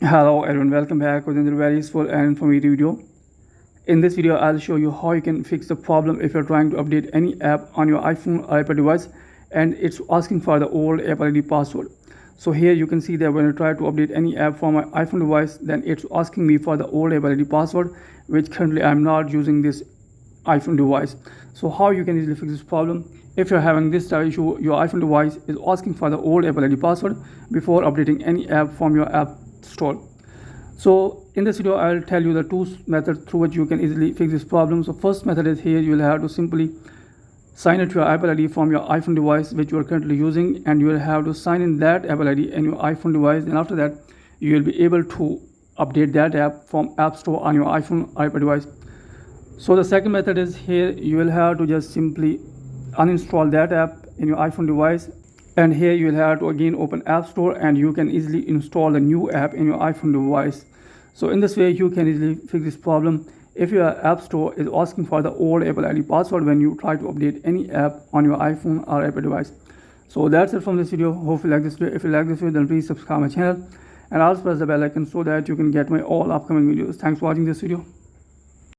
Hello everyone, welcome back with another very useful and informative video. In this video, I'll show you how you can fix the problem if you're trying to update any app on your iPhone or iPad device and it's asking for the old Apple ID password. So here you can see that when I try to update any app from my iPhone device, then it's asking me for the old Apple ID password, which currently I'm not using this iPhone device. So how you can easily fix this problem? If you're having this type issue, your iPhone device is asking for the old Apple ID password before updating any app from your app store. So in this video, I'll tell you the two methods through which you can easily fix this problem. So first method is here, you'll have to simply sign into your Apple ID from your iPhone device which you are currently using, and you will have to sign in that Apple ID in your iPhone device, and after that you will be able to update that app from App Store on your iPhone or iPad device. So the second method is here, you will have to just simply uninstall that app in your iPhone device, and here you will have to again open App Store and you can easily install the new app in your iPhone device. So in this way you can easily fix this problem if your App Store is asking for the old Apple ID password when you try to update any app on your iPhone or iPad device. So that's it from this video. Hope you like this video. If you like this video, then please subscribe my channel and also press the bell icon so that you can get my all upcoming videos. Thanks for watching this video.